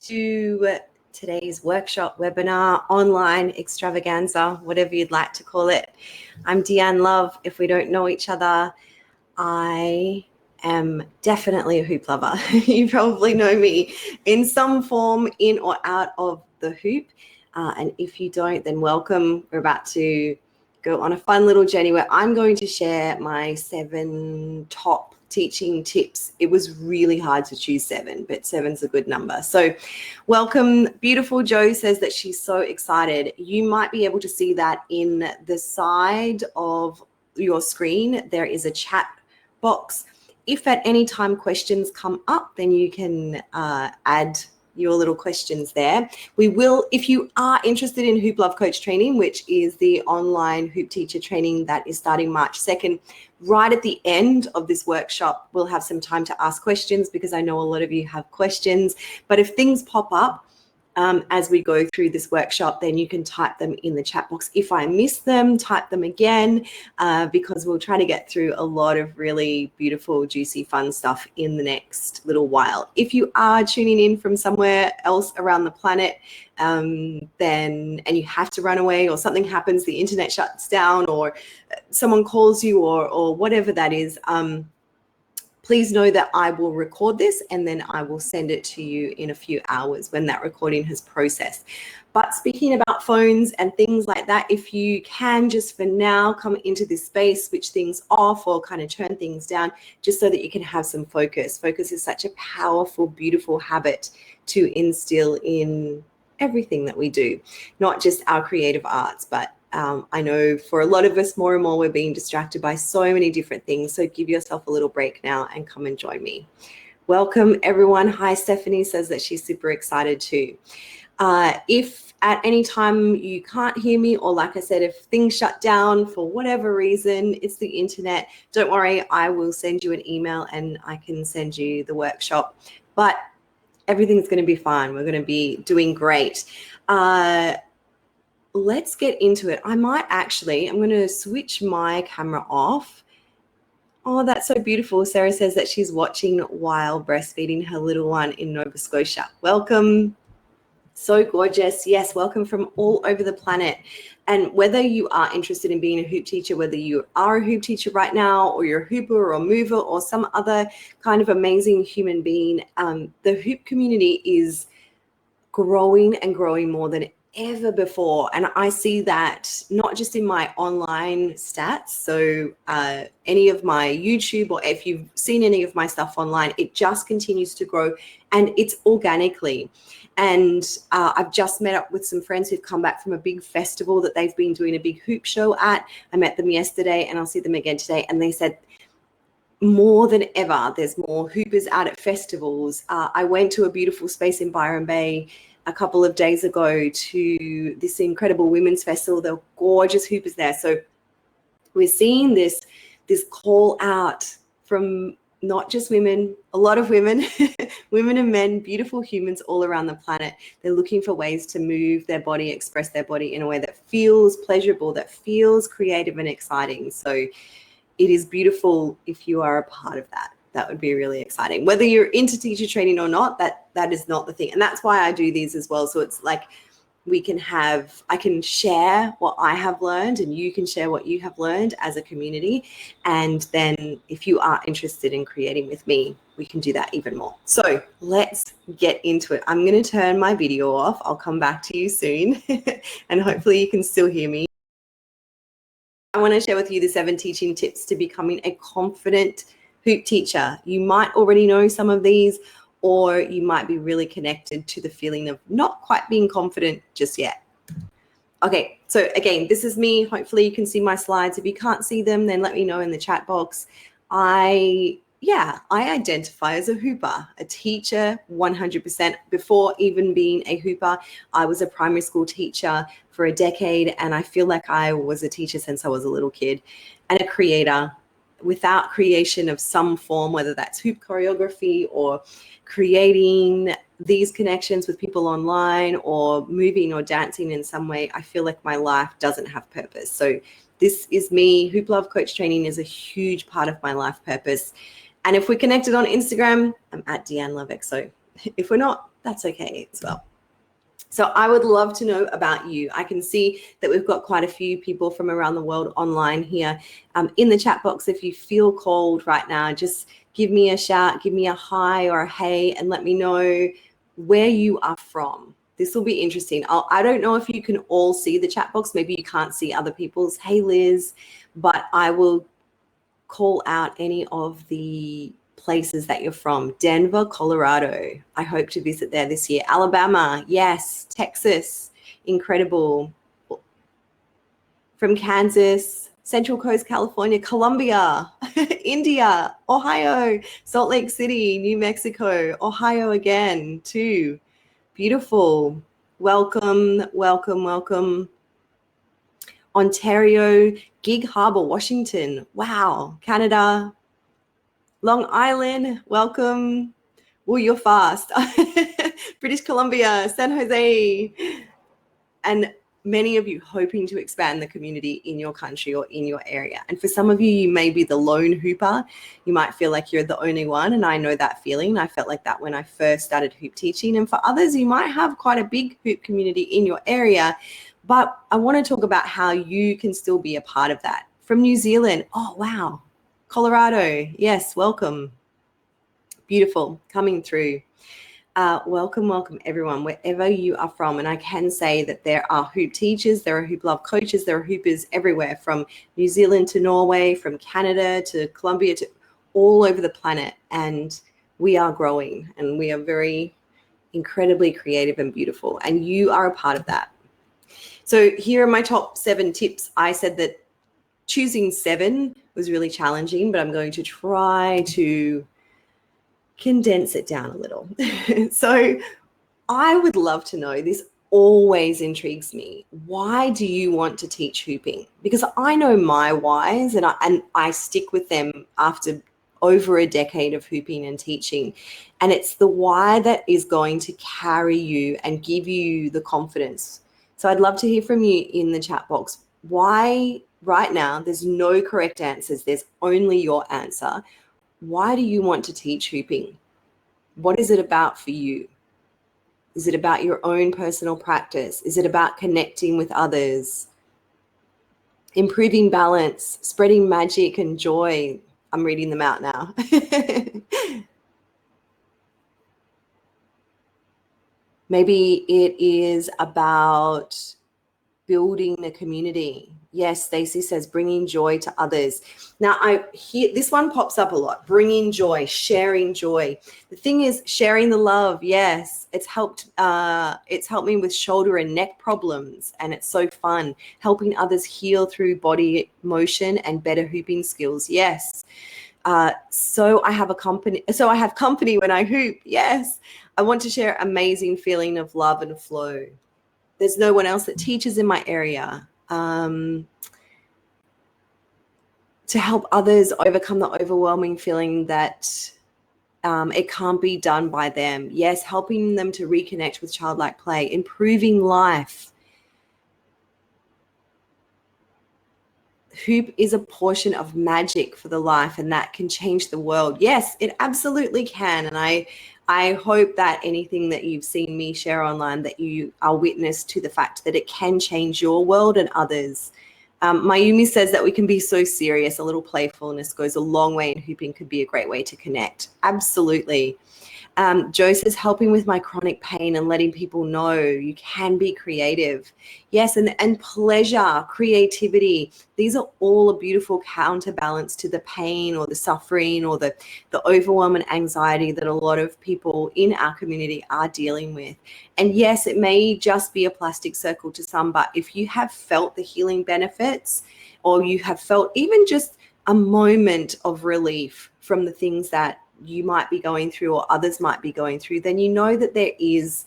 to today's workshop, webinar, online extravaganza, whatever you'd like to call it. I'm Deanne Love. If we don't know each other, I am definitely a hoop lover. You probably know me in some form, in or out of the hoop. And if you don't, then welcome. We're about to go on a fun little journey where I'm going to share my 7 top teaching tips. It was really hard to choose 7, but 7's a good number. So welcome. Beautiful Jo says that she's so excited. You might be able to see that in the side of your screen. There is a chat box. If at any time questions come up, then you can add your little questions there. We will, if you are interested in Hoop Love Coach training, which is the online hoop teacher training that is starting March 2nd, right at the end of this workshop, we'll have some time to ask questions because I know a lot of you have questions. But if things pop up as we go through this workshop, then you can type them in the chat box. If I miss them, type them again because we'll try to get through a lot of really beautiful, juicy, fun stuff in the next little while. If you are tuning in from somewhere else around the planet, and you have to run away or something happens, the internet shuts down or someone calls you or whatever that is, please know that I will record this and then I will send it to you in a few hours when that recording has processed. But speaking about phones and things like that, if you can just for now come into this space, switch things off or kind of turn things down, just so that you can have some focus. Focus is such a powerful, beautiful habit to instill in everything that we do, not just our creative arts, but I know for a lot of us, more and more, we're being distracted by so many different things. So give yourself a little break now and come and join me. Welcome, everyone. Hi, Stephanie says that she's super excited too. If at any time you can't hear me, or like I said, if things shut down for whatever reason, it's the internet, don't worry, I will send you an email and I can send you the workshop. But everything's going to be fine. We're going to be doing great. Let's get into it. I'm going to switch my camera off. Oh, that's so beautiful. Sarah says that she's watching while breastfeeding her little one in Nova Scotia. Welcome. So gorgeous. Yes, welcome from all over the planet. And whether you are interested in being a hoop teacher, whether you are a hoop teacher right now, or you're a hooper or mover or some other kind of amazing human being, the hoop community is growing and growing more than ever before. And I see that not just in my online stats. So any of my YouTube, or if you've seen any of my stuff online, it just continues to grow and it's organically. And I've just met up with some friends who've come back from a big festival that they've been doing a big hoop show at. I met them yesterday and I'll see them again today. And they said, more than ever, there's more hoopers out at festivals. I went to a beautiful space in Byron Bay a couple of days ago to this incredible women's festival. There were gorgeous hoopers there. So we're seeing this call out from not just women, a lot of women, women and men, beautiful humans all around the planet. They're looking for ways to move their body, express their body in a way that feels pleasurable, that feels creative and exciting. So it is beautiful if you are a part of that. That would be really exciting. Whether you're into teacher training or not, that is not the thing. And that's why I do these as well. So it's like I can share what I have learned and you can share what you have learned as a community. And then if you are interested in creating with me, we can do that even more. So let's get into it. I'm going to turn my video off. I'll come back to you soon and hopefully you can still hear me. I want to share with you the 7 teaching tips to becoming a confident hoop teacher. You might already know some of these, or you might be really connected to the feeling of not quite being confident just yet. Okay, so again, this is me. Hopefully you can see my slides. If you can't see them, then let me know in the chat box. I identify as a hooper, a teacher 100%. Before even being a hooper, I was a primary school teacher for a decade, and I feel like I was a teacher since I was a little kid, and a creator. Without creation of some form, whether that's hoop choreography or creating these connections with people online or moving or dancing in some way, I feel like my life doesn't have purpose. So this is me. Hoop Love Coach training is a huge part of my life purpose. And if we're connected on Instagram, I'm at Deanne Love XO. If we're not, That's okay as well. So I would love to know about you. I can see that we've got quite a few people from around the world online here. In the chat box, if you feel called right now, just give me a shout, give me a hi or a hey, and let me know where you are from. This will be interesting. I don't know if you can all see the chat box. Maybe you can't see other people's. Hey, Liz, but I will call out any of the places that you're from. Denver, Colorado. I hope to visit there this year. Alabama, yes. Texas, incredible. From Kansas, Central Coast, California, Colombia, India, Ohio, Salt Lake City, New Mexico, Ohio again, too. Beautiful. Welcome, welcome, welcome. Ontario, Gig Harbor, Washington. Wow. Canada, Long Island, welcome. Well, you're fast. British Columbia, San Jose, and many of you hoping to expand the community in your country or in your area. And for some of you, you may be the lone hooper. You might feel like you're the only one. And I know that feeling. I felt like that when I first started hoop teaching. And for others, you might have quite a big hoop community in your area. But I want to talk about how you can still be a part of that. From New Zealand, oh, wow. Colorado, yes, welcome. Beautiful, coming through. Welcome, everyone, wherever you are from. And I can say that there are hoop teachers, there are hoop love coaches, there are hoopers everywhere, from New Zealand to Norway, from Canada to Colombia, to all over the planet. And we are growing, and we are very incredibly creative and beautiful. And you are a part of that. So here are my top 7 tips. I said that choosing 7 was really challenging, but I'm going to try to condense it down a little. So I would love to know, this always intrigues me. Why do you want to teach hooping? Because I know my whys, and I stick with them after over a decade of hooping and teaching. And it's the why that is going to carry you and give you the confidence. So I'd love to hear from you in the chat box. Why right now, there's no correct answers. There's only your answer. Why do you want to teach hooping? What is it about for you? Is it about your own personal practice? Is it about connecting with others? Improving balance, spreading magic and joy? I'm reading them out now. Maybe it is about building the community. Yes, Stacey says bringing joy to others. Now I hear this one pops up a lot. Bringing joy, sharing joy. The thing is, sharing the love. Yes, it's helped me with shoulder and neck problems, and it's so fun. Helping others heal through body motion and better hooping skills. Yes. So I have company when I hoop. Yes. I want to share amazing feeling of love and flow. There's no one else that teaches in my area. To help others overcome the overwhelming feeling that it can't be done by them. Yes, helping them to reconnect with childlike play, improving life. Hoop is a portion of magic for the life, and that can change the world. Yes, it absolutely can. And I hope that anything that you've seen me share online, that you are witness to the fact that it can change your world and others. Mayumi says that we can be so serious. A little playfulness goes a long way, and hooping could be a great way to connect. Absolutely. Joe says, helping with my chronic pain and letting people know you can be creative. Yes, and pleasure, creativity. These are all a beautiful counterbalance to the pain or the suffering or the overwhelm and anxiety that a lot of people in our community are dealing with. And yes, it may just be a plastic circle to some, but if you have felt the healing benefits, or you have felt even just a moment of relief from the things that you might be going through or others might be going through, then you know that there is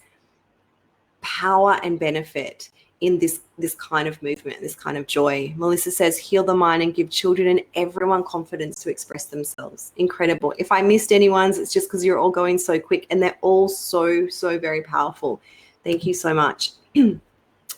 power and benefit in this kind of movement, this kind of joy. Melissa says, heal the mind and give children and everyone confidence to express themselves. Incredible. If I missed anyone's, it's just because you're all going so quick, and they're all so very powerful. Thank you so much.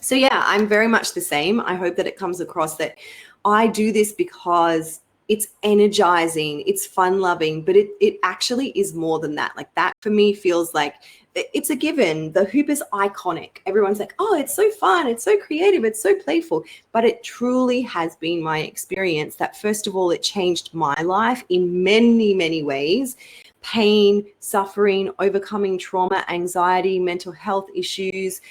So yeah, I'm very much the same. I hope that it comes across that I do this because it's energizing, it's fun loving, but it actually is more than that. Like that for me feels like it's a given. The hoop is iconic. Everyone's like, oh, it's so fun, it's so creative, it's so playful. But it truly has been my experience that, first of all, it changed my life in many, many ways. Pain, suffering, overcoming trauma, anxiety, mental health issues,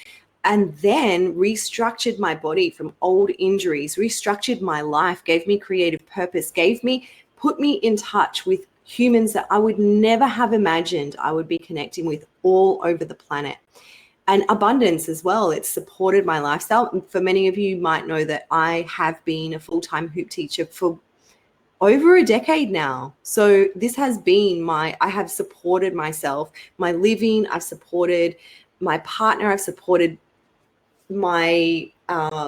and then restructured my body from old injuries, restructured my life, gave me creative purpose, put me in touch with humans that I would never have imagined I would be connecting with all over the planet. And abundance as well. It's supported my lifestyle. For many of you might know that I have been a full-time hoop teacher for over a decade now. So this has been I have supported myself, my living, I've supported my partner, I've supported my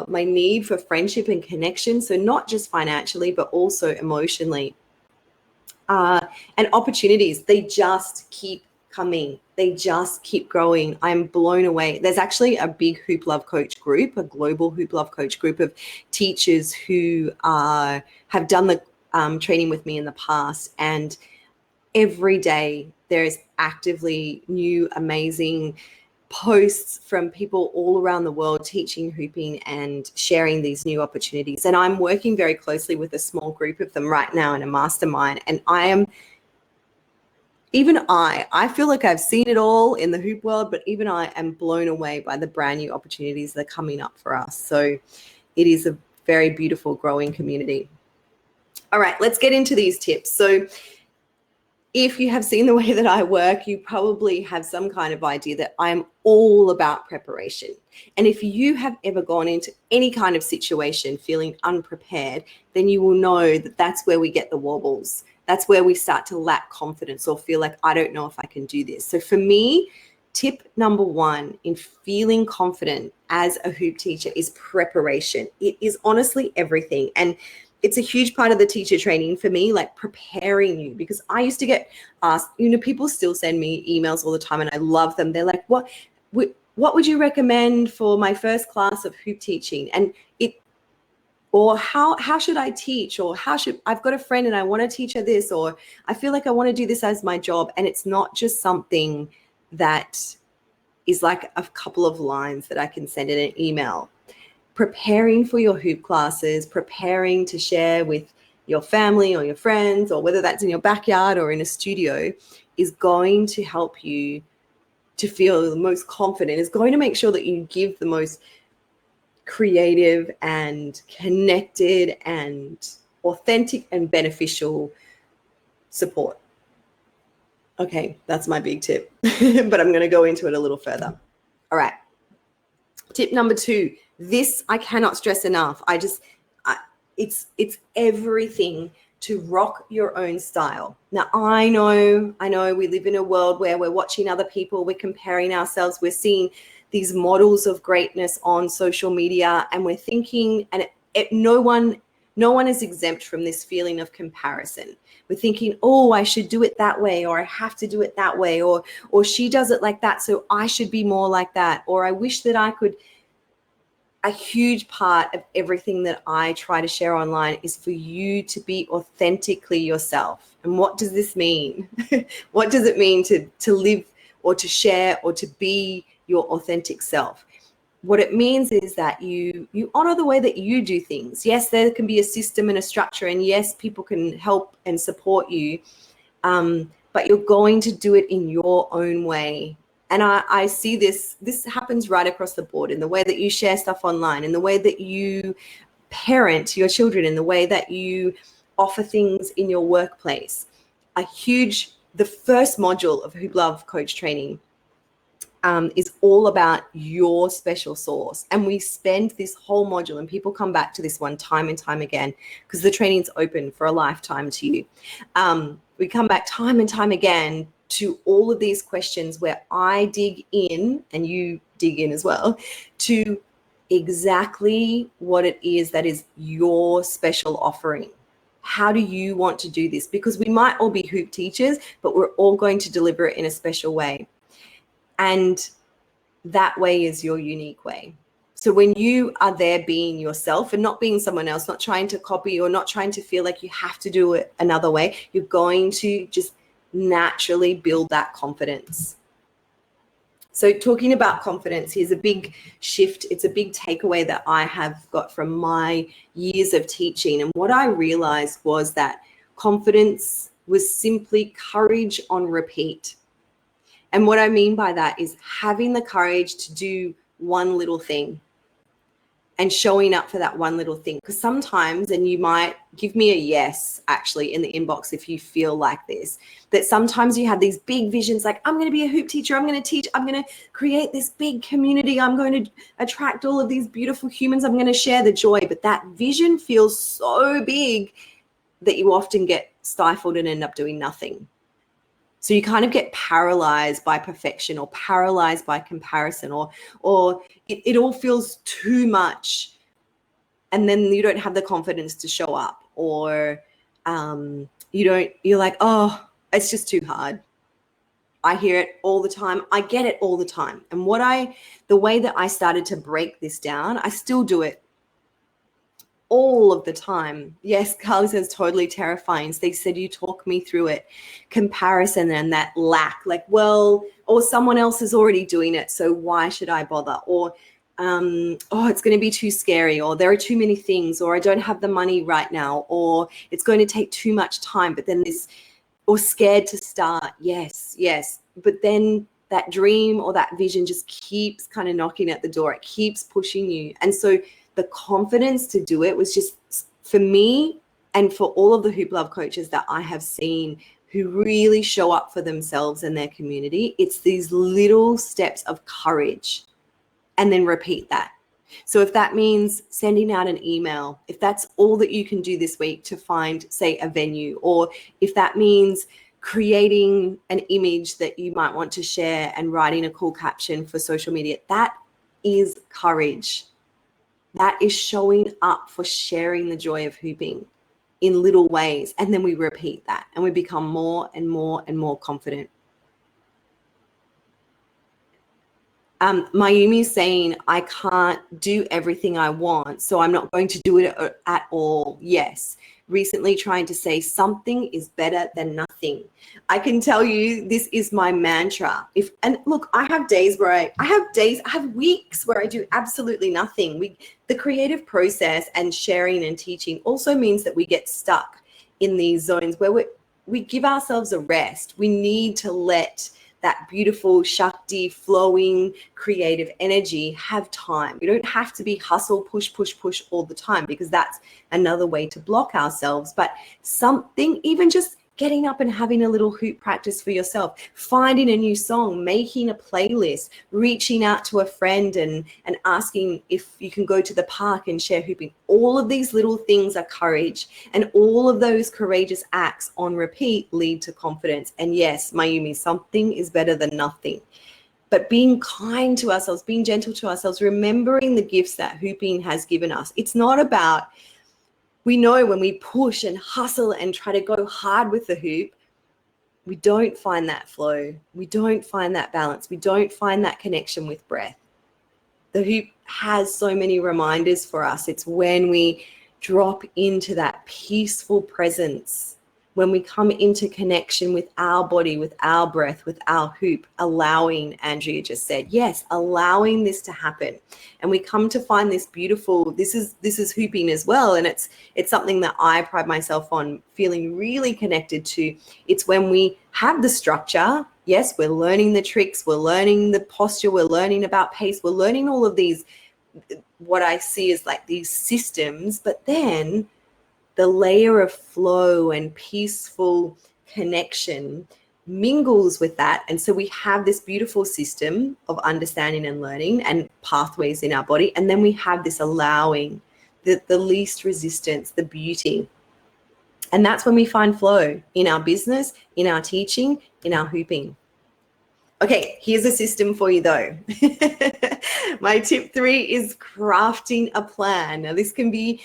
need for friendship and connection. So not just financially, but also emotionally. And opportunities, they just keep coming. They just keep growing. I'm blown away. There's actually a big Hoop Love Coach group, a global Hoop Love Coach group of teachers who have done the training with me in the past. And every day there is actively new, amazing posts from people all around the world teaching hooping and sharing these new opportunities. And I'm working very closely with a small group of them right now in a mastermind. And I feel like I've seen it all in the hoop world, but even I am blown away by the brand new opportunities that are coming up for us. So it is a very beautiful, growing community. All right, let's get into these tips. So if you have seen the way that I work, you probably have some kind of idea that I'm all about preparation. And if you have ever gone into any kind of situation feeling unprepared, then you will know that that's where we get the wobbles. That's where we start to lack confidence or feel like, I don't know if I can do this. So for me, tip number one in feeling confident as a hoop teacher is preparation. It is honestly everything. And it's a huge part of the teacher training for me, like preparing you, because I used to get asked, people still send me emails all the time and I love them. They're like, what would you recommend for my first class of hoop teaching? And or how should I teach? Or I've got a friend and I want to teach her this, or I feel like I want to do this as my job. And it's not just something that is like a couple of lines that I can send in an email. Preparing for your hoop classes, preparing to share with your family or your friends, or whether that's in your backyard or in a studio, is going to help you to feel the most confident. It's going to make sure that you give the most creative and connected and authentic and beneficial support. Okay, that's my big tip, but I'm going to go into it a little further. All right. Tip number two, this I cannot stress enough. It's everything to rock your own style. Now, I know we live in a world where we're watching other people, we're comparing ourselves, we're seeing these models of greatness on social media, and we're thinking, and no one is exempt from this feeling of comparison. We're thinking, oh, I should do it that way, or I have to do it that way, or she does it like that, so I should be more like that, or I wish that I could. A huge part of everything that I try to share online is for you to be authentically yourself. And what does this mean? What does it mean to live or to share or to be your authentic self? What it means is that you honor the way that you do things. Yes, there can be a system and a structure, and yes, people can help and support you, but you're going to do it in your own way. And I see this happens right across the board, in the way that you share stuff online, in the way that you parent your children, in the way that you offer things in your workplace. The first module of Hoop Love Coach Training is all about your special sauce. And we spend this whole module, and people come back to this one time and time again, because the training's open for a lifetime to you. We come back time and time again to all of these questions where I dig in, and you dig in as well, to exactly what it is that is your special offering. How do you want to do this? Because we might all be hoop teachers, but we're all going to deliver it in a special way. And that way is your unique way. So when you are there being yourself and not being someone else, not trying to copy or not trying to feel like you have to do it another way, you're going to just naturally build that confidence. So talking about confidence, here's a big shift. It's a big takeaway that I have got from my years of teaching. And what I realized was that confidence was simply courage on repeat. And what I mean by that is having the courage to do one little thing and showing up for that one little thing. Because sometimes, and you might give me a yes actually in the inbox if you feel like this, that sometimes you have these big visions like, I'm going to be a hoop teacher, I'm going to teach, I'm going to create this big community, I'm going to attract all of these beautiful humans, I'm going to share the joy. But that vision feels so big that you often get stifled and end up doing nothing. So you kind of get paralyzed by perfection or paralyzed by comparison, or it all feels too much. And then you don't have the confidence to show up, or you're like, oh, it's just too hard. I hear it all the time. I get it all the time. And the way that I started to break this down, I still do it all of the time. Yes, Carly says totally terrifying. So they said, you talk me through it. Comparison and that lack, like, well, or someone else is already doing it, so why should I bother? Or, oh, it's going to be too scary, or there are too many things, or I don't have the money right now, or it's going to take too much time. But then or scared to start. Yes. But then that dream or that vision just keeps kind of knocking at the door. It keeps pushing you. And so the confidence to do it was just, for me and for all of the Hoop Love coaches that I have seen who really show up for themselves and their community, it's these little steps of courage, and then repeat that. So if that means sending out an email, if that's all that you can do this week to find, say, a venue, or if that means creating an image that you might want to share and writing a cool caption for social media, that is courage. That is showing up for sharing the joy of hooping in little ways. And then we repeat that and we become more and more and more confident. Mayumi's saying, I can't do everything I want, so I'm not going to do it at all. Yes. Recently trying to say something is better than nothing. I can tell you this is my mantra. And look, I have days where I have weeks where I do absolutely nothing. The creative process and sharing and teaching also means that we get stuck in these zones where we give ourselves a rest. We need to let that beautiful Shakti flowing creative energy have time. We don't have to be hustle, push all the time, because that's another way to block ourselves. But something, even just getting up and having a little hoop practice for yourself, finding a new song, making a playlist, reaching out to a friend and asking if you can go to the park and share hooping. All of these little things are courage, and all of those courageous acts on repeat lead to confidence. And yes, Mayumi, something is better than nothing. But being kind to ourselves, being gentle to ourselves, remembering the gifts that hooping has given us. It's not about, we know when we push and hustle and try to go hard with the hoop, we don't find that flow. We don't find that balance. We don't find that connection with breath. The hoop has so many reminders for us. It's when we drop into that peaceful presence, when we come into connection with our body, with our breath, with our hoop, allowing, Andrea just said, yes, allowing this to happen. And we come to find this beautiful, this is hooping as well. And it's something that I pride myself on feeling really connected to. It's when we have the structure. Yes, we're learning the tricks, we're learning the posture, we're learning about pace, we're learning all of these, what I see as like these systems, but then the layer of flow and peaceful connection mingles with that. And so we have this beautiful system of understanding and learning and pathways in our body. And then we have this allowing, the least resistance, the beauty. And that's when we find flow in our business, in our teaching, in our hooping. Okay, here's a system for you though. My tip 3 is crafting a plan. Now this can be,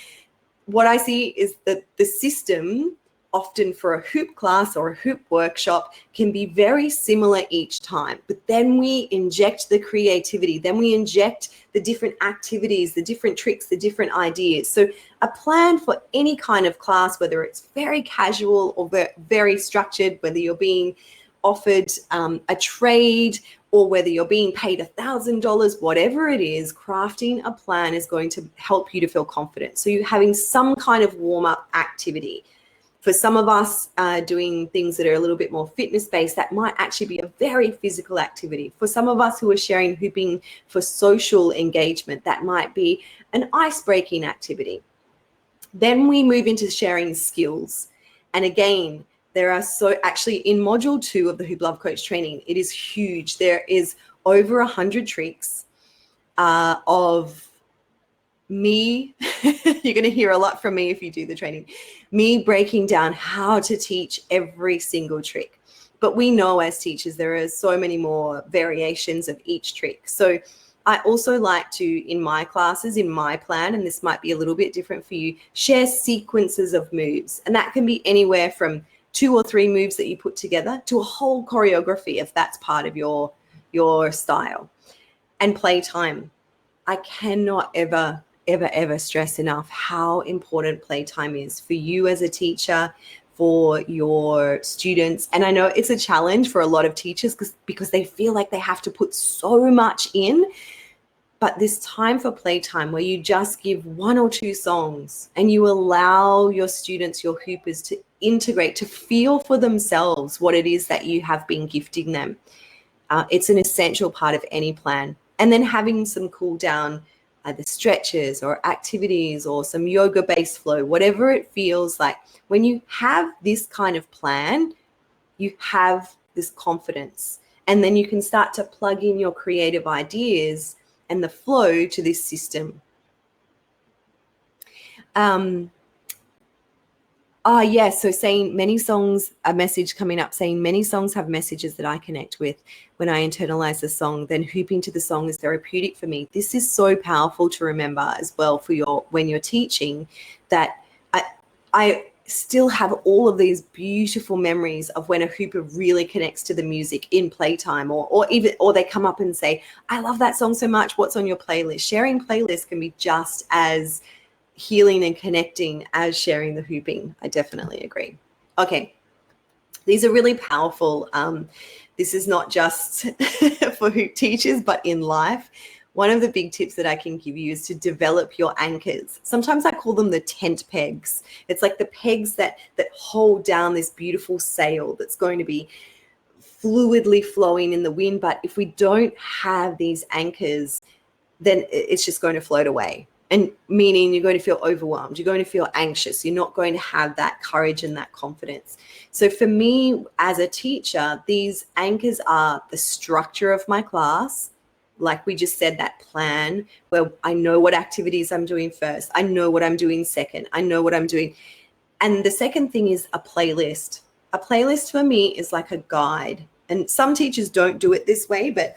what I see is that the system often for a hoop class or a hoop workshop can be very similar each time, but then we inject the creativity, then we inject the different activities, the different tricks, the different ideas. So a plan for any kind of class, whether it's very casual or very structured, whether you're being offered a trade or whether you're being paid $1,000, whatever it is, crafting a plan is going to help you to feel confident. So you're having some kind of warm-up activity. For some of us doing things that are a little bit more fitness-based, that might actually be a very physical activity. For some of us who are sharing hooping for social engagement, that might be an ice-breaking activity. Then we move into sharing skills. And again, there are actually in module 2 of the Hoop Love Coach training, it is huge. There is over 100 tricks of me. You're going to hear a lot from me if you do the training. Me breaking down how to teach every single trick. But we know as teachers, there are so many more variations of each trick. So I also like to, in my classes, in my plan, and this might be a little bit different for you, share sequences of moves. And that can be anywhere from 2 or 3 moves that you put together to a whole choreography if that's part of your style. And playtime. I cannot ever stress enough how important playtime is for you as a teacher, for your students. And I know it's a challenge for a lot of teachers because they feel like they have to put so much in. But this time for playtime where you just give 1 or 2 songs and you allow your students, your hoopers, to integrate, to feel for themselves what it is that you have been gifting them. It's an essential part of any plan. And then having some cool down, either stretches or activities or some yoga-based flow, whatever it feels like. When you have this kind of plan, you have this confidence. And then you can start to plug in your creative ideas and the flow to this system. So saying many songs, a message coming up saying many songs have messages that I connect with when I internalize the song, then hooping to the song is therapeutic for me. This is so powerful to remember as well for when you're teaching, that I still have all of these beautiful memories of when a hooper really connects to the music in playtime, or they come up and say, I love that song so much, what's on your playlist? Sharing playlists can be just as healing and connecting as sharing the hooping. I definitely agree. Okay, these are really powerful. This is not just for hoop teachers, but in life. One of the big tips that I can give you is to develop your anchors. Sometimes I call them the tent pegs. It's like the pegs that hold down this beautiful sail that's going to be fluidly flowing in the wind. But if we don't have these anchors, then it's just going to float away. And meaning you're going to feel overwhelmed, you're going to feel anxious, you're not going to have that courage and that confidence. So for me as a teacher, these anchors are the structure of my class. Like we just said, that plan where I know what activities I'm doing first, I know what I'm doing second, I know what I'm doing. And the second thing is a playlist. A playlist for me is like a guide. And some teachers don't do it this way, but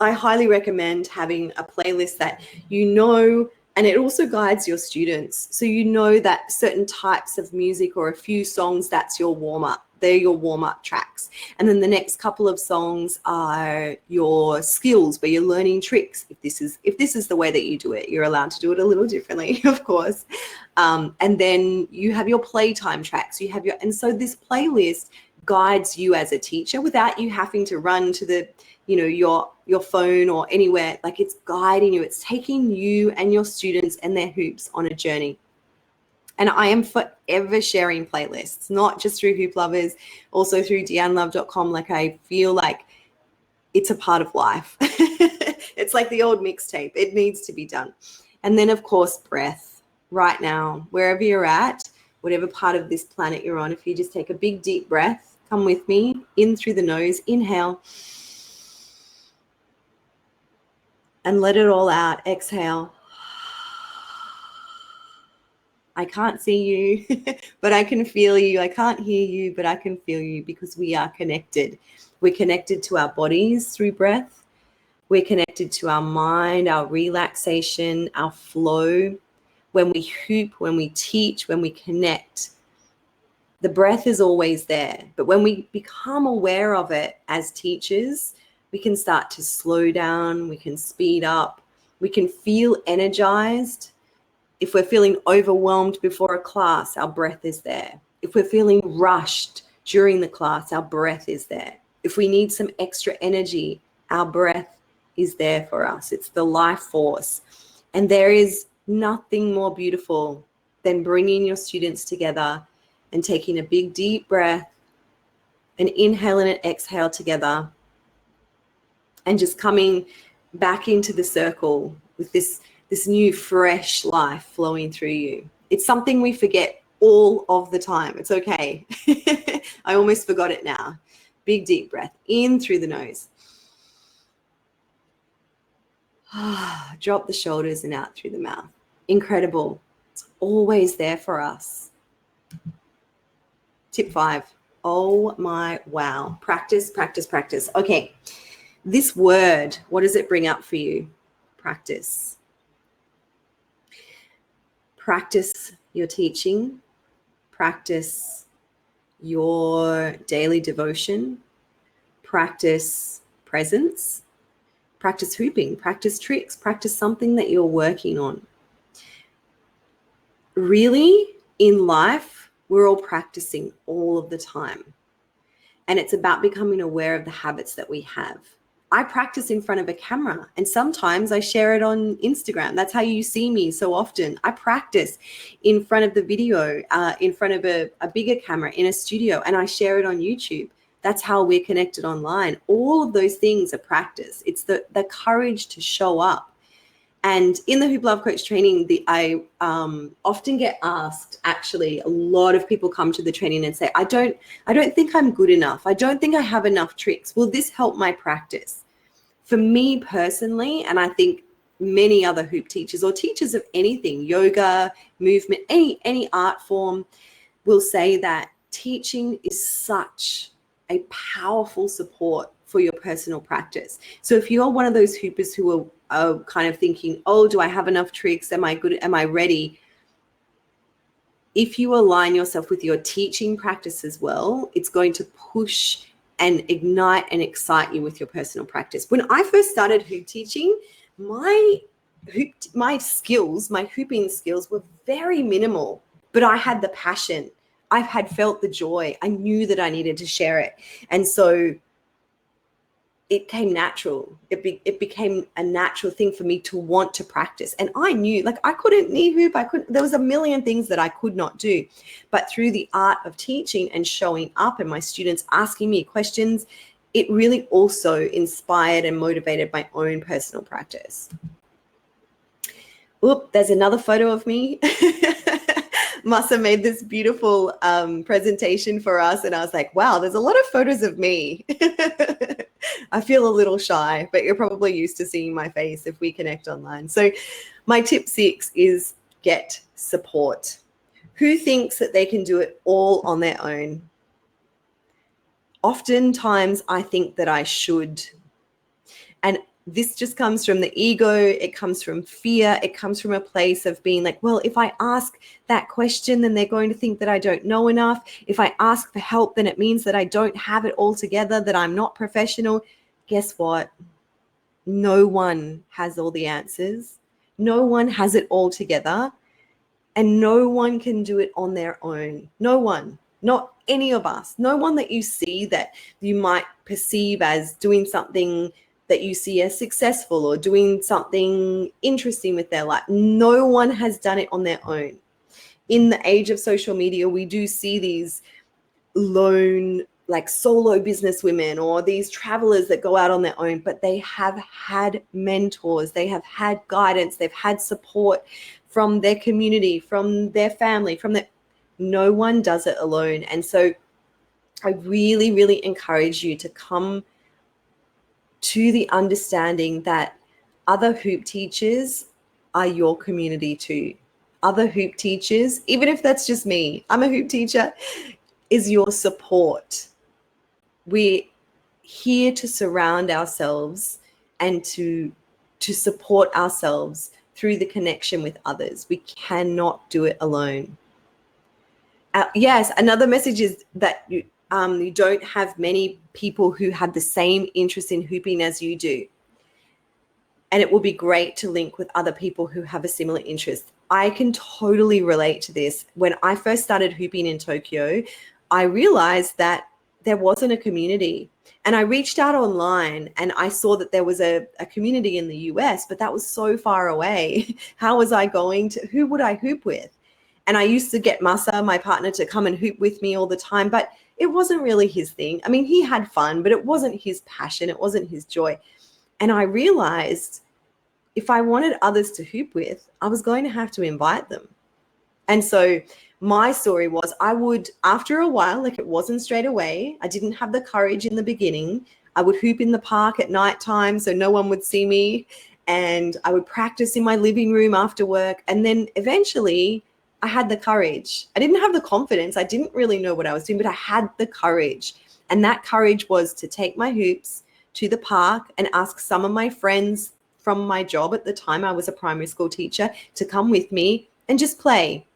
I highly recommend having a playlist that you know, and it also guides your students. So you know that certain types of music or a few songs, that's your warm-up. They're your warm-up tracks. And then the next couple of songs are your skills, where you're learning tricks. If this is the way that you do it, you're allowed to do it a little differently, of course. And then you have your playtime tracks. And so this playlist guides you as a teacher without you having to run to the your phone or anywhere. Like, it's guiding you, it's taking you and your students and their hoops on a journey. And I am forever sharing playlists, not just through Hoop Lovers, also through deannelove.com. Like, I feel like it's a part of life. It's like the old mixtape, it needs to be done. And then of course, breath. Right now, wherever you're at, whatever part of this planet you're on, if you just take a big deep breath, come with me, in through the nose, inhale. And let it all out. Exhale. I can't see you, but I can feel you. I can't hear you, but I can feel you, because we are connected. We're connected to our bodies through breath. We're connected to our mind, our relaxation, our flow. When we hoop, when we teach, when we connect, The breath is always there. But when we become aware of it as teachers, we can start to slow down, we can speed up, we can feel energized. If we're feeling overwhelmed before a class, our breath is there. If we're feeling rushed during the class, our breath is there. If we need some extra energy, our breath is there for us. It's the life force. And there is nothing more beautiful than bringing your students together and taking a big, deep breath, an inhale and an exhale together, and just coming back into the circle with this new fresh life flowing through you. It's something we forget all of the time. It's okay. I almost forgot it now. Big deep breath in through the nose. Drop the shoulders and out through the mouth. Incredible. It's always there for us. Tip 5. Oh my wow. Practice, practice, practice. Okay. This word, what does it bring up for you? Practice. Practice your teaching. Practice your daily devotion. Practice presence. Practice hooping. Practice tricks. Practice something that you're working on. Really, in life, we're all practicing all of the time. And it's about becoming aware of the habits that we have. I practice in front of a camera, and sometimes I share it on Instagram. That's how you see me so often. I practice in front of the video, in front of a bigger camera in a studio, and I share it on YouTube. That's how we're connected online. All of those things are practice. It's the courage to show up. And in the Hoop Love Coach training, I often get asked, actually, a lot of people come to the training and say, I don't think I'm good enough. I don't think I have enough tricks. Will this help my practice? For me personally, and I think many other hoop teachers or teachers of anything, yoga, movement, any art form, will say that teaching is such a powerful support for your personal practice. So if you're one of those hoopers who are kind of thinking, oh, do I have enough tricks? Am I good? Am I ready? If you align yourself with your teaching practice as well, it's going to push and ignite and excite you with your personal practice. When I first started hoop teaching, my hooping skills were very minimal, but I had the passion. I had felt the joy. I knew that I needed to share it. And so it came natural. It became a natural thing for me to want to practice. And I knew, like, I couldn't knee hoop. There was a million things that I could not do. But through the art of teaching and showing up and my students asking me questions, it really also inspired and motivated my own personal practice. Oop, there's another photo of me. Masa made this beautiful presentation for us. And I was like, wow, there's a lot of photos of me. I feel a little shy, but you're probably used to seeing my face if we connect online. So my tip 6 is get support. Who thinks that they can do it all on their own? Oftentimes I think that I should. And this just comes from the ego. It comes from fear. It comes from a place of being like, well, if I ask that question, then they're going to think that I don't know enough. If I ask for help, then it means that I don't have it all together, that I'm not professional. Guess what? No one has all the answers. No one has it all together. And no one can do it on their own. No one. Not any of us. No one that you see that you might perceive as doing something that you see as successful or doing something interesting with their life. No one has done it on their own. In the age of social media, we do see these lone, like solo business women or these travelers that go out on their own, but they have had mentors, they have had guidance, they've had support from their community, from their family, no one does it alone. And so I really, really encourage you to come to the understanding that other hoop teachers are your community too. Other hoop teachers, even if that's just me, I'm a hoop teacher, is your support. We're here to surround ourselves and to support ourselves through the connection with others. We cannot do it alone. Yes, another message is that you don't have many people who have the same interest in hooping as you do. And it will be great to link with other people who have a similar interest. I can totally relate to this. When I first started hooping in Tokyo, I realized that there wasn't a community. And I reached out online and I saw that there was a community in the US, but that was so far away. How was I going to, who would I hoop with? And I used to get Masa, my partner, to come and hoop with me all the time, but it wasn't really his thing. I mean, he had fun, but it wasn't his passion. It wasn't his joy. And I realized if I wanted others to hoop with, I was going to have to invite them. And so my story was I would, after a while, like it wasn't straight away, I didn't have the courage in the beginning. I would hoop in the park at nighttime so no one would see me. And I would practice in my living room after work. And then eventually I had the courage. I didn't have the confidence. I didn't really know what I was doing, but I had the courage. And that courage was to take my hoops to the park and ask some of my friends from my job at the time, I was a primary school teacher, to come with me and just play.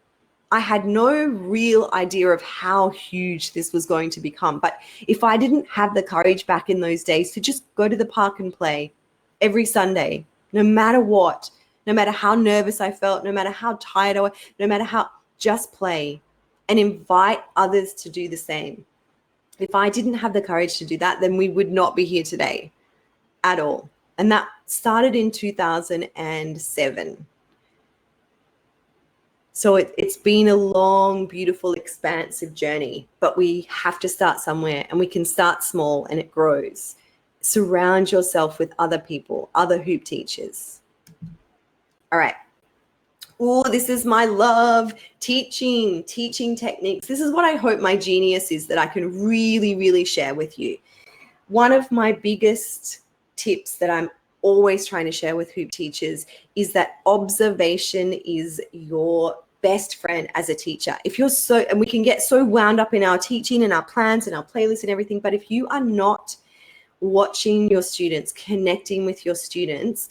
I had no real idea of how huge this was going to become. But if I didn't have the courage back in those days to just go to the park and play every Sunday, no matter what, no matter how nervous I felt, no matter how tired I was, no matter how, just play and invite others to do the same. If I didn't have the courage to do that, then we would not be here today at all. And that started in 2007. So it's been a long, beautiful, expansive journey, but we have to start somewhere, and we can start small and it grows. Surround yourself with other people, other hoop teachers. All right. Oh, this is my love, teaching techniques. This is what I hope my genius is that I can really, really share with you. One of my biggest tips that I'm always trying to share with hoop teachers is that observation is your best friend as a teacher. If you're and we can get so wound up in our teaching and our plans and our playlists and everything, but if you are not watching your students, connecting with your students,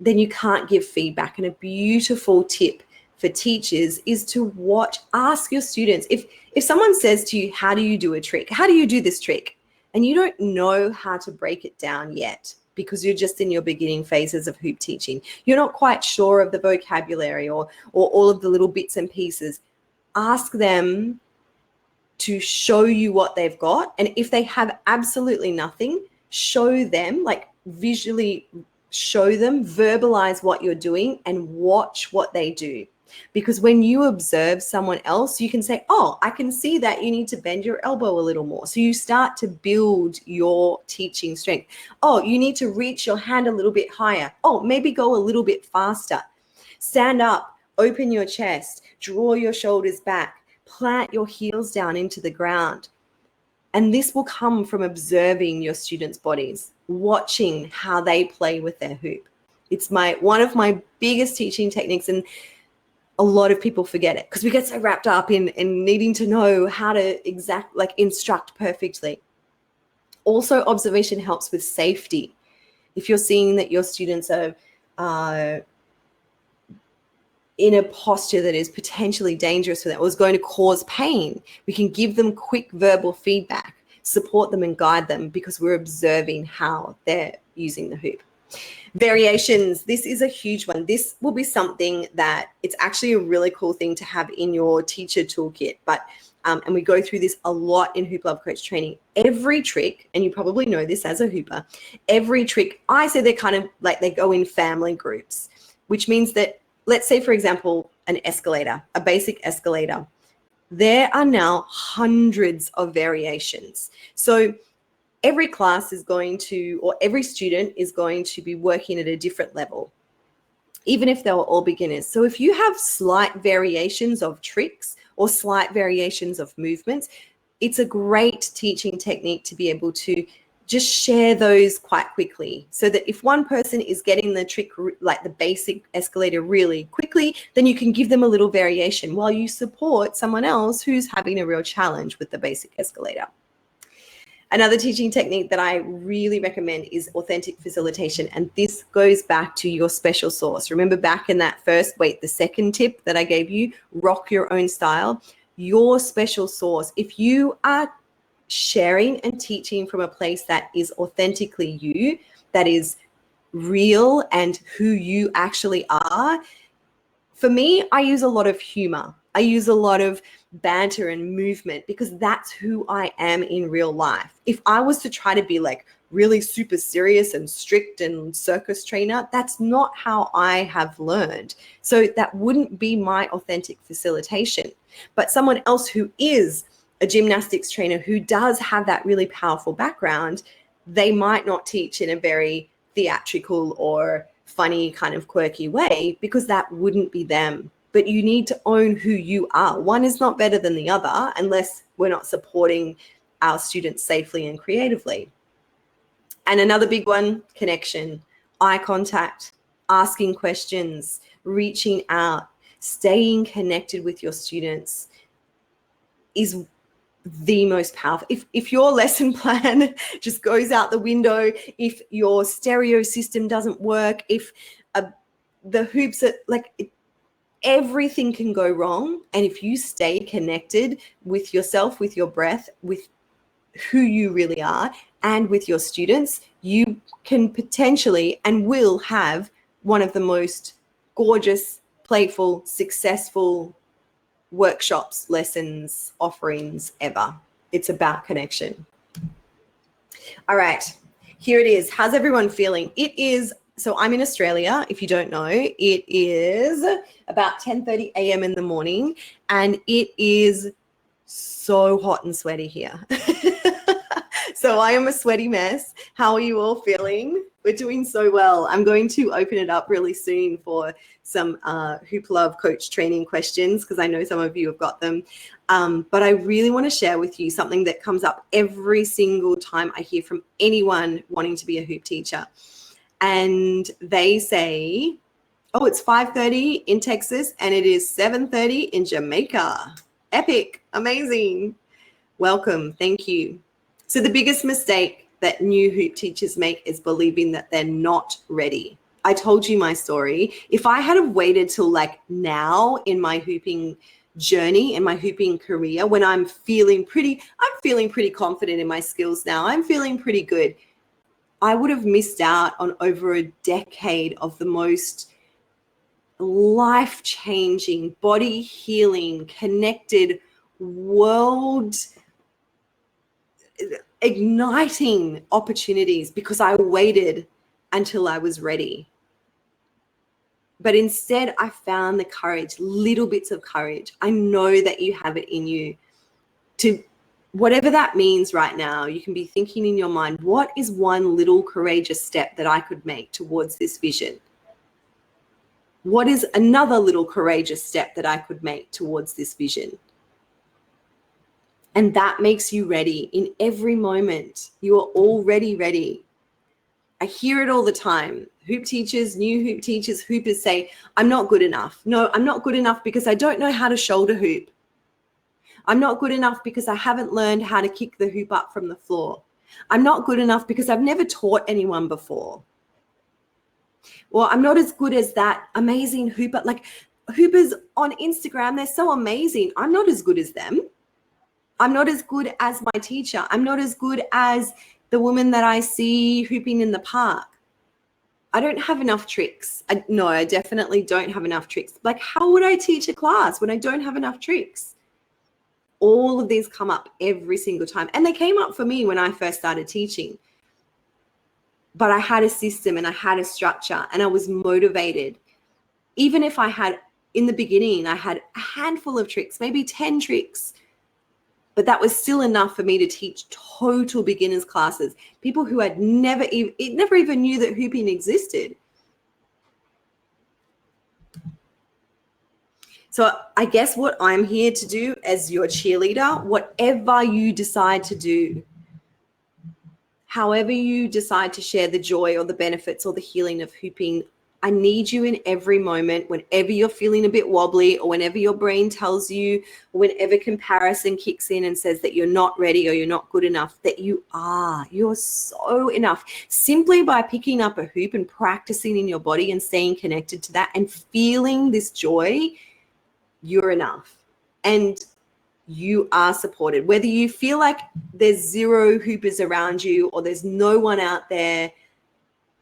then you can't give feedback. And a beautiful tip for teachers is to ask your students. If someone says to you, how do you do a trick? How do you do this trick? And you don't know how to break it down yet because you're just in your beginning phases of hoop teaching. You're not quite sure of the vocabulary or all of the little bits and pieces. Ask them to show you what they've got. And if they have absolutely nothing, show them, like visually show them, verbalize what you're doing and watch what they do. Because when you observe someone else, you can say, oh, I can see that you need to bend your elbow a little more. So you start to build your teaching strength. Oh, you need to reach your hand a little bit higher. Oh, maybe go a little bit faster. Stand up, open your chest, draw your shoulders back, plant your heels down into the ground. And this will come from observing your students' bodies, watching how they play with their hoop. It's one of my biggest teaching techniques, and a lot of people forget it because we get so wrapped up in needing to know how to instruct perfectly. Also, observation helps with safety. If you're seeing that your students are in a posture that is potentially dangerous for them or is going to cause pain, we can give them quick verbal feedback, support them and guide them because we're observing how they're using the hoop. Variations. This is a huge one. This will be something that it's actually a really cool thing to have in your teacher toolkit. But and we go through this a lot in Hoop Love Coach training. Every trick, and you probably know this as a hooper, every trick, I say they're kind of like they go in family groups, which means that, let's say, for example, an escalator, a basic escalator. There are now hundreds of variations. So every class is going to, or every student is going to be working at a different level, even if they were all beginners. So if you have slight variations of tricks or slight variations of movements, it's a great teaching technique to be able to just share those quite quickly so that if one person is getting the trick, like the basic escalator really quickly, then you can give them a little variation while you support someone else who's having a real challenge with the basic escalator. Another teaching technique that I really recommend is authentic facilitation. And this goes back to your special sauce. Remember back in that the second tip that I gave you, rock your own style. your special sauce. If you are sharing and teaching from a place that is authentically you, that is real and who you actually are. For me, I use a lot of humor. I use a lot of banter and movement because that's who I am in real life. If I was to try to be like really super serious and strict and circus trainer, that's not how I have learned. So that wouldn't be my authentic facilitation. But someone else who is a gymnastics trainer who does have that really powerful background, they might not teach in a very theatrical or funny kind of quirky way because that wouldn't be them. But you need to own who you are. One is not better than the other unless we're not supporting our students safely and creatively. And another big one, connection, eye contact, asking questions, reaching out, staying connected with your students is the most powerful. If your lesson plan just goes out the window, if your stereo system doesn't work, if the hoops are like, everything can go wrong. And if you stay connected with yourself, with your breath, with who you really are, and with your students, you can potentially and will have one of the most gorgeous, playful, successful workshops, lessons, offerings ever. It's about connection. All right, here it is. How's everyone feeling? It is, so I'm in Australia, if you don't know. It is about 10:30 a.m. in the morning, and it is so hot and sweaty here. So I am a sweaty mess. How are you all feeling? We're doing so well. I'm going to open it up really soon for some Hoop Love coach training questions because I know some of you have got them. But I really want to share with you something that comes up every single time I hear from anyone wanting to be a hoop teacher. And they say, oh, it's 5:30 in Texas and it is 7:30 in Jamaica. Epic, amazing. Welcome, thank you. So the biggest mistake that new hoop teachers make is believing that they're not ready. I told you my story. If I had have waited till like now in my hooping journey, in my hooping career, when I'm feeling pretty confident in my skills now, I'm feeling pretty good, I would have missed out on over a decade of the most life-changing, body healing, connected, world igniting opportunities because I waited until I was ready. But instead, I found the courage, little bits of courage. I know that you have it in you to, whatever that means right now, you can be thinking in your mind, what is one little courageous step that I could make towards this vision? What is another little courageous step that I could make towards this vision? And that makes you ready in every moment. You are already ready. I hear it all the time. Hoop teachers, new hoop teachers, hoopers say, I'm not good enough. No, I'm not good enough because I don't know how to shoulder hoop. I'm not good enough because I haven't learned how to kick the hoop up from the floor. I'm not good enough because I've never taught anyone before. Or I'm not as good as that amazing hooper. Like hoopers on Instagram, they're so amazing. I'm not as good as them. I'm not as good as my teacher. I'm not as good as the woman that I see hooping in the park. I don't have enough tricks. I definitely don't have enough tricks. Like, how would I teach a class when I don't have enough tricks? All of these come up every single time. And they came up for me when I first started teaching. But I had a system and I had a structure and I was motivated. Even if I had, in the beginning, I had a handful of tricks, maybe 10 tricks. But that was still enough for me to teach total beginners classes, people who had never even knew that hooping existed. So I guess what I'm here to do as your cheerleader, whatever you decide to do, however you decide to share the joy or the benefits or the healing of hooping, I need you in every moment, whenever you're feeling a bit wobbly or whenever your brain tells you, or whenever comparison kicks in and says that you're not ready or you're not good enough, that you are. You're so enough. Simply by picking up a hoop and practicing in your body and staying connected to that and feeling this joy, you're enough. And you are supported. Whether you feel like there's zero hoopers around you or there's no one out there,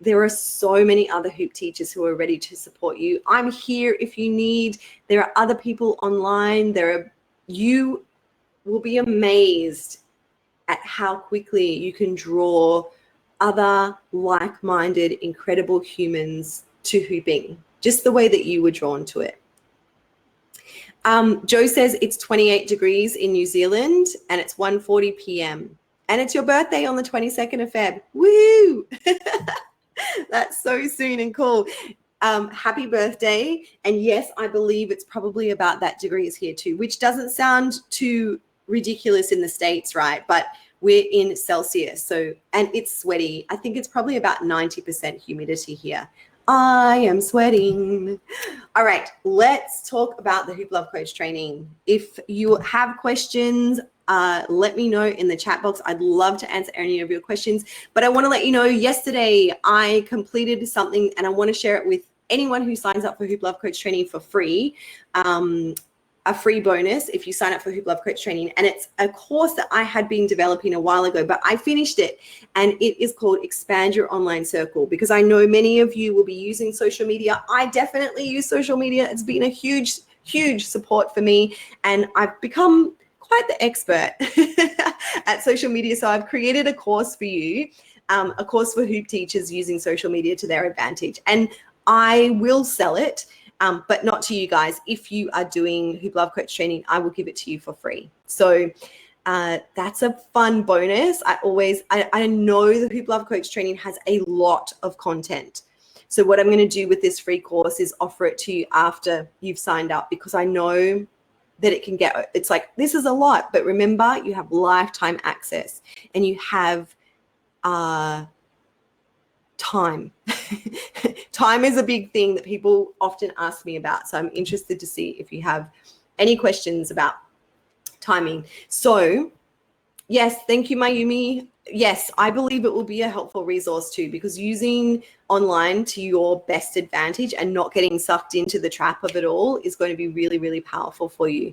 there are so many other hoop teachers who are ready to support you. I'm here if you need. There are other people online. You will be amazed at how quickly you can draw other like-minded, incredible humans to hooping, just the way that you were drawn to it. Joe says it's 28 degrees in New Zealand and it's 1:40 p.m. And it's your birthday on the 22nd of Feb. Woo! That's so soon and cool. Happy birthday. And yes, I believe it's probably about that degrees here too, which doesn't sound too ridiculous in the States, right? But we're in Celsius, so, and it's sweaty. I think it's probably about 90% humidity here. I am sweating. All right, let's talk about the Hoop Love Coach training. If you have questions, let me know in the chat box. I'd love to answer any of your questions, but I want to let you know yesterday I completed something and I want to share it with anyone who signs up for Hoop Love Coach training for free. A free bonus if you sign up for Hoop Love Coach training. And it's a course that I had been developing a while ago, but I finished it, and it is called Expand Your Online Circle, because I know many of you will be using social media. I definitely use social media. It's been a huge, huge support for me, and I've become quite the expert at social media. So I've created a course for you, a course for hoop teachers using social media to their advantage. And I will sell it, but not to you guys. If you are doing Hoop Love Coach training, I will give it to you for free. So that's a fun bonus. I know the Hoop Love Coach training has a lot of content. So what I'm going to do with this free course is offer it to you after you've signed up, because I know that it's like, this is a lot, but remember, you have lifetime access and you have time. Time is a big thing that people often ask me about. So I'm interested to see if you have any questions about timing. So yes, thank you, Mayumi. Yes, I believe it will be a helpful resource too, because using online to your best advantage and not getting sucked into the trap of it all is going to be really, really powerful for you.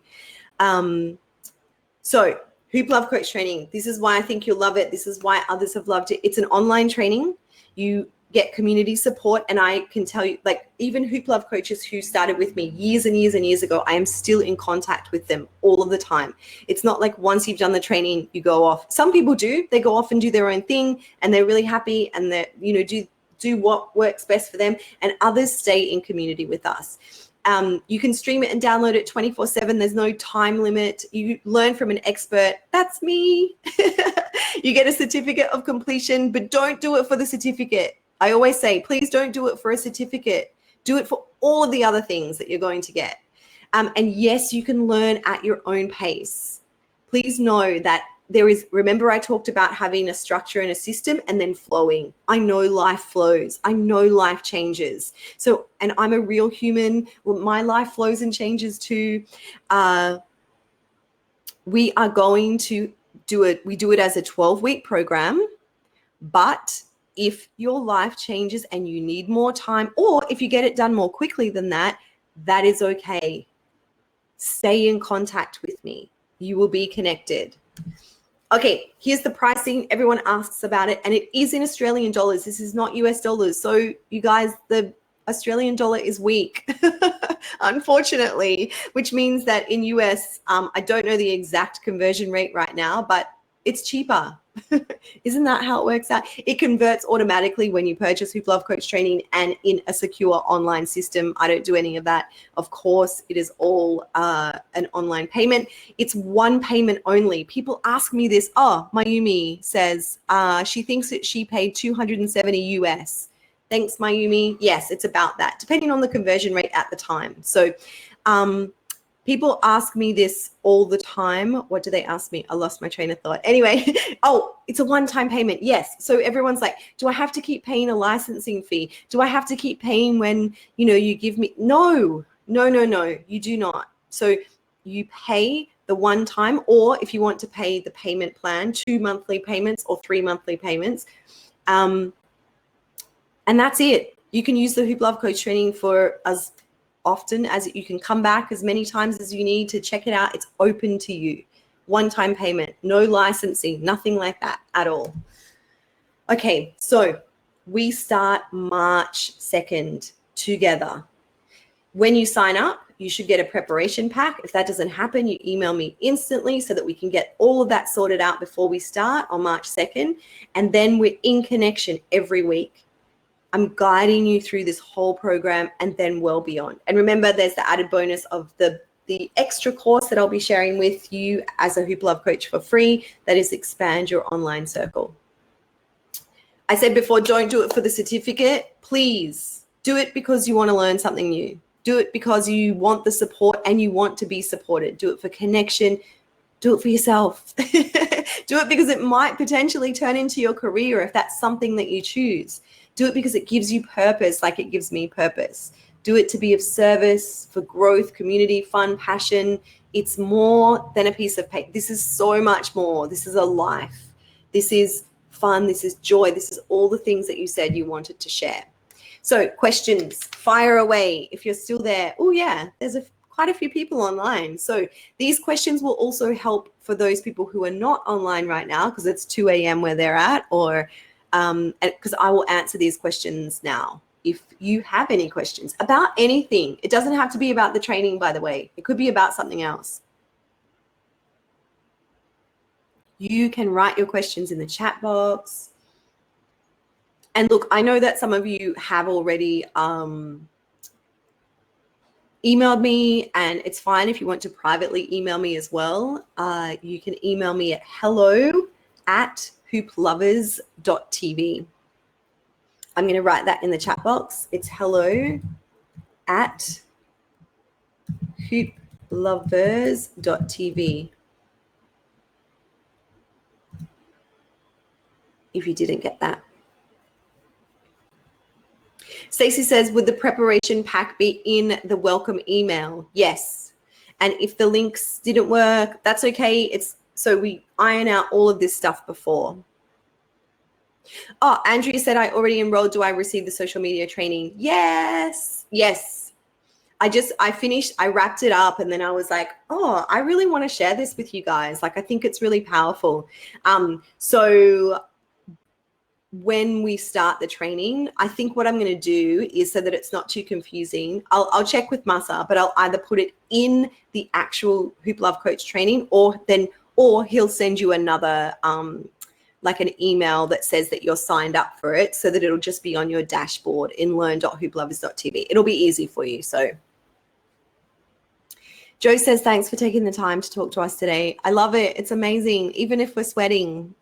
So Hoop Love Coach training, this is why I think you'll love it. This is why others have loved it. It's an online training. You get community support, and I can tell you, like, even Hoop Love coaches who started with me years and years and years ago, I am still in contact with them all of the time. It's not like once you've done the training, you go off. Some people do. They go off and do their own thing, and they're really happy, and they, you know, do what works best for them, and others stay in community with us. You can stream it and download it 24/7. There's no time limit. You learn from an expert. That's me. You get a certificate of completion, but don't do it for the certificate. I always say, please don't do it for a certificate. Do it for all of the other things that you're going to get. And yes, you can learn at your own pace. Please know that remember I talked about having a structure and a system and then flowing. I know life flows. I know life changes. So, and I'm a real human. My life flows and changes too. We are going to do it. We do it as a 12-week program, but if your life changes and you need more time, or if you get it done more quickly than that, that is okay. Stay in contact with me. You will be connected. Okay, here's the pricing. Everyone asks about it, and it is in Australian dollars. This is not US dollars. So you guys, the Australian dollar is weak, unfortunately, which means that in US, I don't know the exact conversion rate right now, but it's cheaper. Isn't that how it works out? It converts automatically when you purchase Hoop Love Coach training and in a secure online system. I don't do any of that. Of course, it is all an online payment. It's one payment only. People ask me this. Oh, Mayumi says she thinks that she paid 270 US. Thanks, Mayumi. Yes, it's about that, depending on the conversion rate at the time. So people ask me this all the time. What do they ask me? I lost my train of thought. Anyway, oh, it's a one-time payment. Yes. So everyone's like, do I have to keep paying a licensing fee? Do I have to keep paying when, you know, you give me? No, you do not. So you pay the one time, or if you want to pay the payment plan, 2 monthly payments or 3 monthly payments. And that's it. You can use the Hoop Love Coach training for as often as you can come back as many times as you need to check it out. It's open to you. One-time payment, no licensing, nothing like that at all. Okay, so we start March 2nd together. When you sign up, you should get a preparation pack. If that doesn't happen, you email me instantly so that we can get all of that sorted out before we start on March 2nd. And then we're in connection every week. I'm guiding you through this whole program and then well beyond. And remember, there's the added bonus of the extra course that I'll be sharing with you as a Hoop Love coach for free. That is Expand Your Online Circle. I said before, don't do it for the certificate. Please do it because you want to learn something new. Do it because you want the support and you want to be supported. Do it for connection. Do it for yourself. Do it because it might potentially turn into your career if that's something that you choose. Do it because it gives you purpose, like it gives me purpose. Do it to be of service, for growth, community, fun, passion. It's more than a piece of paper. This is so much more. This is a life. This is fun. This is joy. This is all the things that you said you wanted to share. So questions, fire away. If you're still there, oh yeah, there's quite a few people online. So these questions will also help for those people who are not online right now because it's 2 a.m. where they're at, or because I will answer these questions now. If you have any questions about anything, it doesn't have to be about the training, by the way. It could be about something else. You can write your questions in the chat box. And look, I know that some of you have already emailed me, and it's fine if you want to privately email me as well. You can email me at hello@hooplovers.tv. I'm going to write that in the chat box. It's hello@hooplovers.tv. If you didn't get that. Stacey says, would the preparation pack be in the welcome email? Yes. And if the links didn't work, that's okay. So we iron out all of this stuff before. Oh, Andrea said, I already enrolled. Do I receive the social media training? Yes. Yes. I finished, I wrapped it up, and then I was like, oh, I really want to share this with you guys. Like, I think it's really powerful. So when we start the training, I think what I'm going to do is, so that it's not too confusing, I'll check with Masa, but I'll either put it in the actual Hoop Love Coach training, or he'll send you another like an email that says that you're signed up for it, so that it'll just be on your dashboard in learn.hooplovers.tv. It'll be easy for you. So Joe says, thanks for taking the time to talk to us today. I love it. It's amazing, even if we're sweating.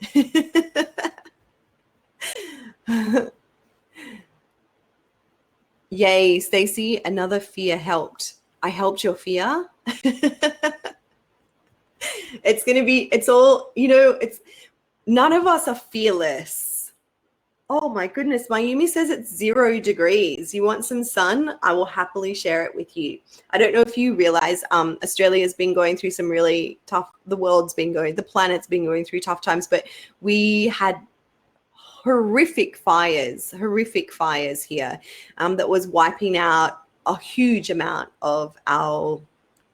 Yay, Stacey, another fear helped. I helped your fear. It's all, none of us are fearless. Oh my goodness, Mayumi says it's 0 degrees. You want some sun? I will happily share it with you. I don't know if you realize Australia's been going through some really tough, the planet's been going through tough times, but we had horrific fires here that was wiping out a huge amount of our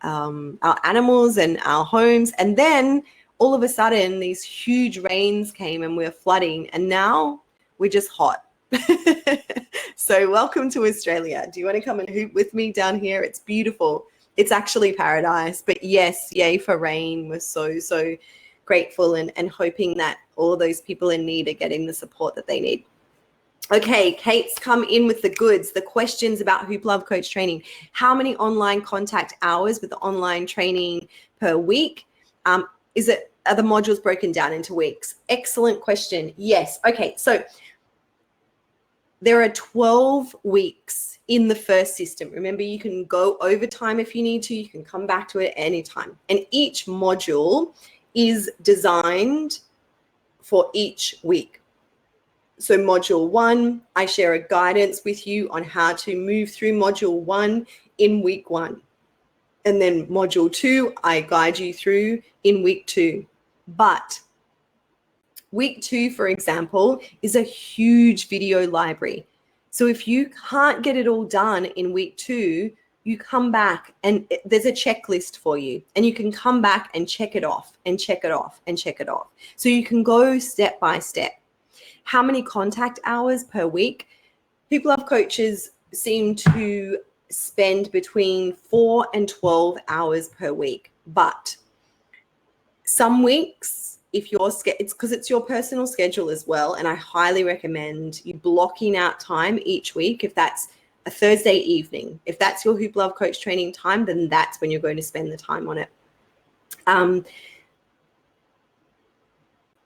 animals and our homes. And then all of a sudden these huge rains came and we're flooding, and now we're just hot. So welcome to Australia. Do you want to come and hoop with me down here? It's beautiful. It's actually paradise. But yes, yay for rain. We're so grateful and hoping that all of those people in need are getting the support that they need. Okay, Kate's come in with the goods, the questions about Hoop Love Coach training. How many online contact hours with the online training per week? Are the modules broken down into weeks? Excellent question. Yes. Okay, so there are 12 weeks in the first system. Remember, you can go overtime if you need to. You can come back to it anytime. And each module is designed for each week. So module 1, I share a guidance with you on how to move through module 1 in week 1. And then module 2, I guide you through in week 2. But week 2, for example, is a huge video library. So if you can't get it all done in week 2, you come back and there's a checklist for you, and you can come back and check it off and check it off and check it off. So you can go step by step. How many contact hours per week? Hoop Love coaches seem to spend between 4 and 12 hours per week, but some weeks, if you're it's because it's your personal schedule as well, and I highly recommend you blocking out time each week. If that's a Thursday evening, if that's your Hoop Love coach training time, then that's when you're going to spend the time on it.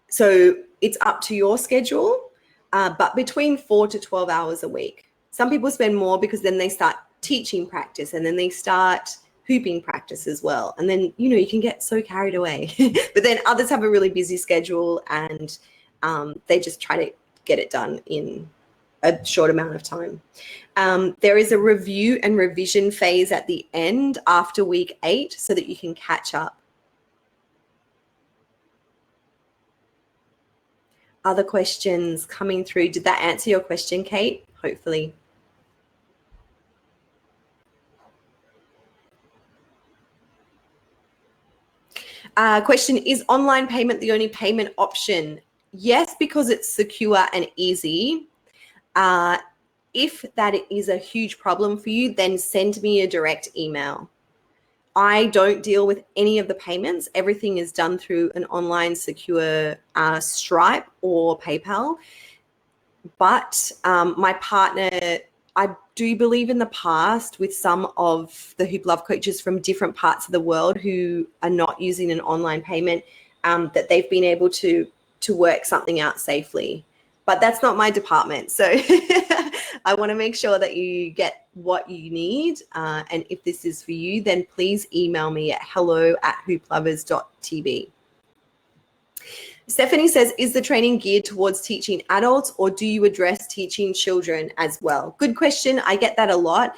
So it's up to your schedule, but between 4 to 12 hours a week. Some people spend more because then they start teaching practice, and then they start hooping practice as well. And then, you can get so carried away. But then others have a really busy schedule, and they just try to get it done in a short amount of time. There is a review and revision phase at the end after week 8 so that you can catch up. Other questions coming through? Did that answer your question, Kate? Hopefully. Question, is online payment the only payment option? Yes, because it's secure and easy. If that is a huge problem for you, then send me a direct email. I don't deal with any of the payments. Everything is done through an online secure Stripe or PayPal. But my partner, I do believe in the past with some of the Hoop Love coaches from different parts of the world who are not using an online payment, that they've been able to work something out safely. But that's not my department. So I want to make sure that you get what you need. And if this is for you, then please email me at hello@hooplovers.tv. Stephanie says, is the training geared towards teaching adults, or do you address teaching children as well? Good question. I get that a lot.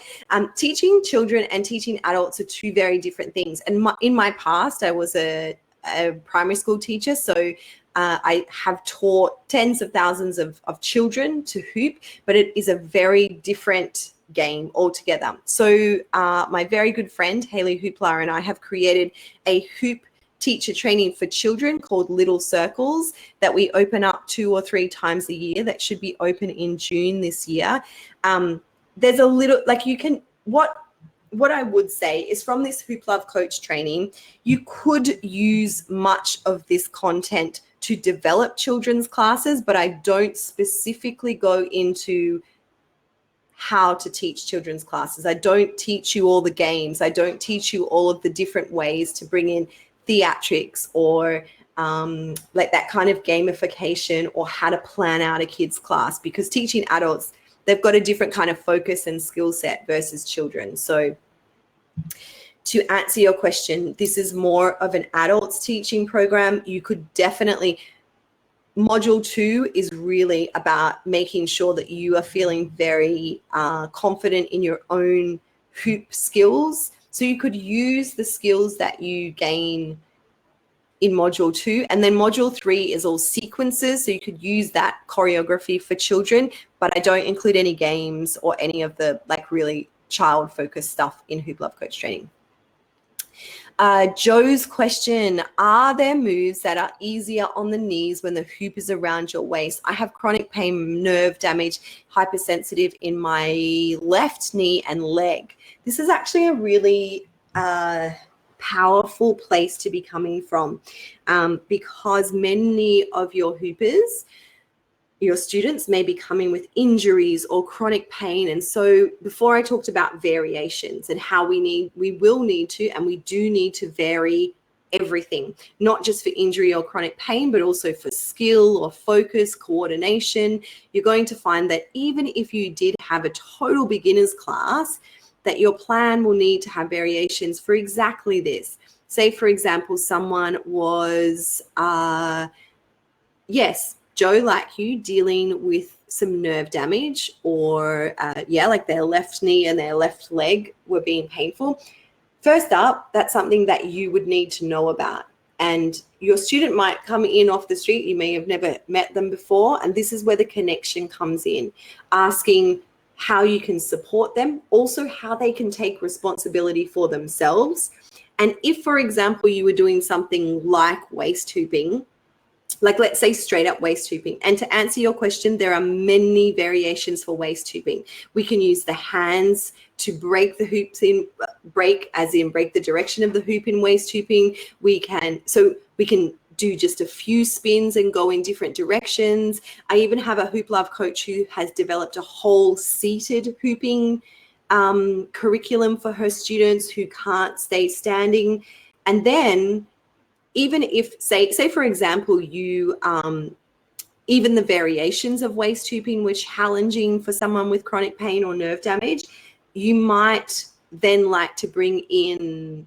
Teaching children and teaching adults are two very different things. And in my past, I was a primary school teacher. So I have taught tens of thousands of children to hoop, but it is a very different game altogether. So my very good friend, Haley Hoopla, and I have created a hoop teacher training for children called Little Circles that we open up 2 or 3 times a year. That should be open in June this year. There's a little, like, you can, what I would say is, from this Hoop Love coach training, you could use much of this content to develop children's classes, but I don't specifically go into how to teach children's classes. I don't teach you all the games. I don't teach you all of the different ways to bring in theatrics or like that kind of gamification, or how to plan out a kid's class, because teaching adults, they've got a different kind of focus and skill set versus children. So to answer your question, this is more of an adults teaching program. You could definitely, module 2 is really about making sure that you are feeling very confident in your own hoop skills. So you could use the skills that you gain in module 2, and then module 3 is all sequences. So you could use that choreography for children, but I don't include any games or any of the like really child focused stuff in Hoop Love coach training. Joe's question, are there moves that are easier on the knees when the hoop is around your waist? I have chronic pain, nerve damage, hypersensitive in my left knee and leg. This is actually a really powerful place to be coming from, because many of your hoopers, your students, may be coming with injuries or chronic pain. And so before I talked about variations and how we will need to, and we do need to vary everything, not just for injury or chronic pain, but also for skill or focus, coordination. You're going to find that even if you did have a total beginner's class, that your plan will need to have variations for exactly this. Say, for example, someone was, yes, Joe, like you, dealing with some nerve damage, or like their left knee and their left leg were being painful. First up, that's something that you would need to know about. And your student might come in off the street. You may have never met them before. And this is where the connection comes in. Asking, how you can support them, also how they can take responsibility for themselves. And if, for example, you were doing something like waist hooping, like let's say straight up waist hooping. And to answer your question, there are many variations for waist hooping. We can use the hands to break the hoops in, break the direction of the hoop in waist hooping. We can do just a few spins and go in different directions. I even have a Hoop Love coach who has developed a whole seated hooping curriculum for her students who can't stay standing. And then even if, say for example, you even the variations of waist hooping were challenging for someone with chronic pain or nerve damage, you might then like to bring in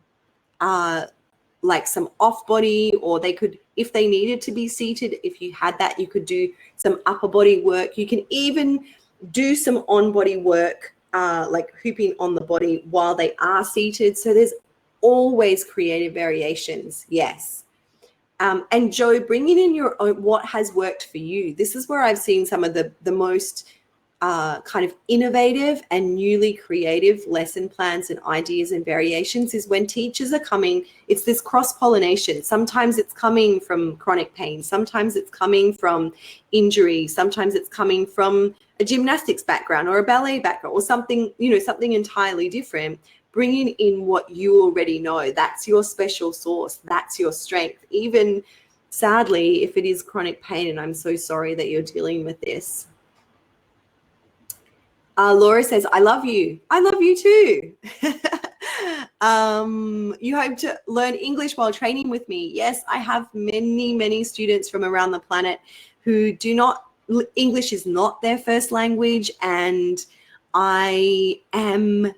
like some off body, or they could, if they needed to be seated, if you had that, you could do some upper body work. You can even do some on body work, like hooping on the body while they are seated. So there's always creative variations. Yes. And Joe, bringing in your own, what has worked for you. This is where I've seen some of the most kind of innovative and newly creative lesson plans and ideas and variations is when teachers are coming, it's this cross-pollination. Sometimes it's coming from chronic pain. Sometimes it's coming from injury. Sometimes it's coming from a gymnastics background or a ballet background or something, something entirely different. Bringing in what you already know, that's your special sauce, that's your strength. Even sadly, if it is chronic pain, and I'm so sorry that you're dealing with this. Laura says, I love you. I love you too. You hope to learn English while training with me. Yes, I have many, many students from around the planet who do not, English is not their first language, and I am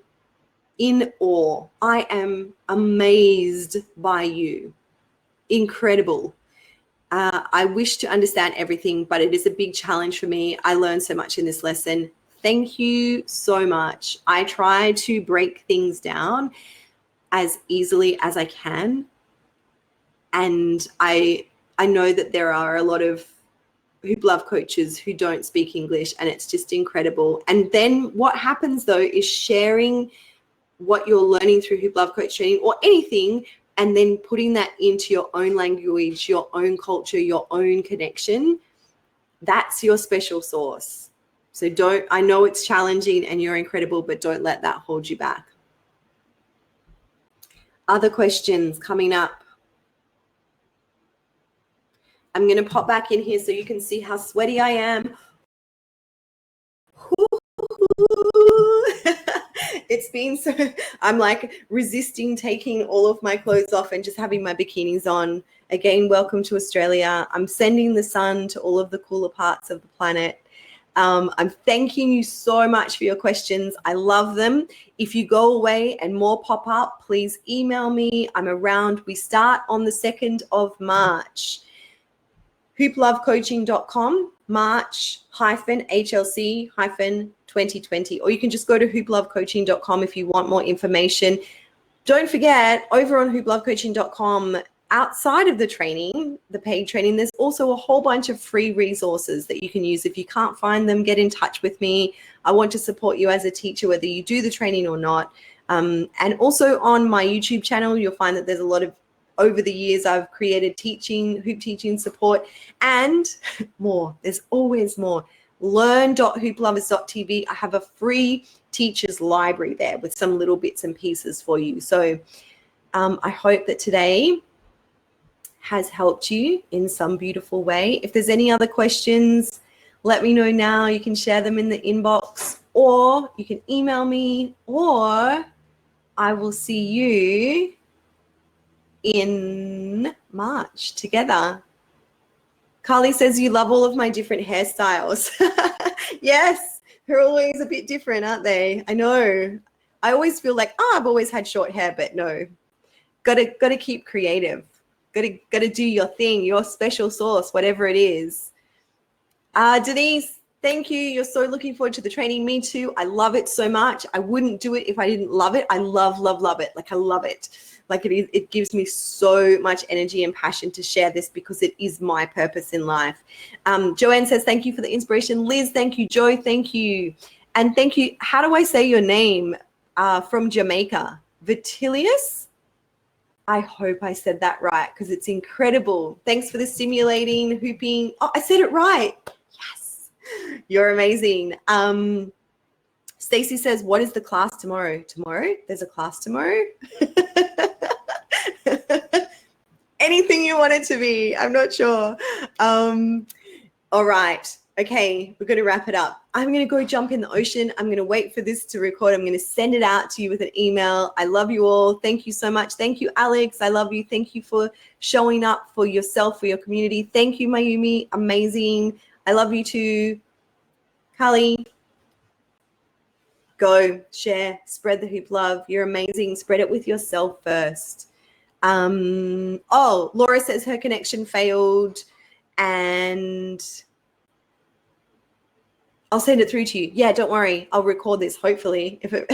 in awe. I am amazed by you. Incredible. I wish to understand everything, but it is a big challenge for me. I learned so much in this lesson. Thank you so much. I try to break things down as easily as I can. And I know that there are a lot of Hoop Love coaches who don't speak English, and it's just incredible. And then what happens though is sharing what you're learning through Hoop Love coach training or anything, and then putting that into your own language, your own culture, your own connection. That's your special sauce. So I know it's challenging and you're incredible, but don't let that hold you back. Other questions coming up. I'm going to pop back in here so you can see how sweaty I am. It's been so, I'm like resisting taking all of my clothes off and just having my bikinis on. Again, welcome to Australia. I'm sending the sun to all of the cooler parts of the planet. I'm thanking you so much for your questions. I love them. If you go away and more pop up, please email me. I'm around. We start on the 2nd of March. hooplovecoaching.com, March-HLC-2020. Or you can just go to hooplovecoaching.com if you want more information. Don't forget, over on hooplovecoaching.com, outside of the training, the paid training, there's also a whole bunch of free resources that you can use. If you can't find them, get in touch with me. I want to support you as a teacher, whether you do the training or not. And also on my YouTube channel, you'll find that there's a lot of, over the years, I've created hoop teaching support and more. There's always more. Learn.hooplovers.tv. I have a free teacher's library there with some little bits and pieces for you. So I hope that today has helped you in some beautiful way. If there's any other questions, let me know now. You can share them in the inbox, or you can email me, or I will see you in March together. Carly says you love all of my different hairstyles. Yes, they're always a bit different, aren't they? I know. I always feel like, I've always had short hair, but no. Gotta keep creative. Gotta do your thing, your special sauce, whatever it is. Denise, thank you. You're so looking forward to the training. Me too. I love it so much. I wouldn't do it if I didn't love it. I love it. Like I love it. Like it gives me so much energy and passion to share this because it is my purpose in life. Joanne says, thank you for the inspiration. Liz, thank you. Joe, thank you. And thank you. How do I say your name? From Jamaica, Vitilius? I hope I said that right because it's incredible. Thanks for the stimulating, hooping. Oh, I said it right. Yes. You're amazing. Stacy says, what is the class tomorrow? Tomorrow? There's a class tomorrow? Anything you want it to be. I'm not sure. All right. Okay, we're going to wrap it up. I'm going to go jump in the ocean. I'm going to wait for this to record. I'm going to send it out to you with an email. I love you all. Thank you so much. Thank you, Alex. I love you. Thank you for showing up for yourself, for your community. Thank you, Mayumi. Amazing. I love you too. Kali, go, share, spread the hoop love. You're amazing. Spread it with yourself first. Oh, Laura says her connection failed, and I'll send it through to you. Yeah, don't worry. I'll record this, hopefully. If it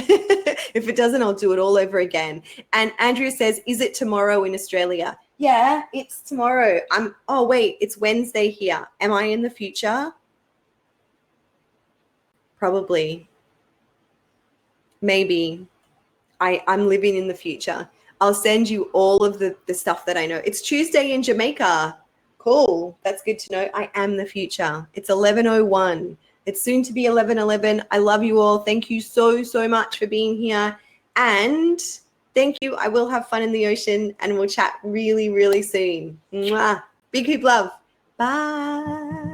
if it doesn't, I'll do it all over again. And Andrea says, is it tomorrow in Australia? Yeah, it's tomorrow. Oh, wait, it's Wednesday here. Am I in the future? Probably. Maybe. I'm living in the future. I'll send you all of the stuff that I know. It's Tuesday in Jamaica. Cool. That's good to know. I am the future. It's 11:01. It's soon to be 11:11. I love you all. Thank you so, so much for being here. And thank you. I will have fun in the ocean, and we'll chat really, really soon. Mwah. Big hoop love. Bye.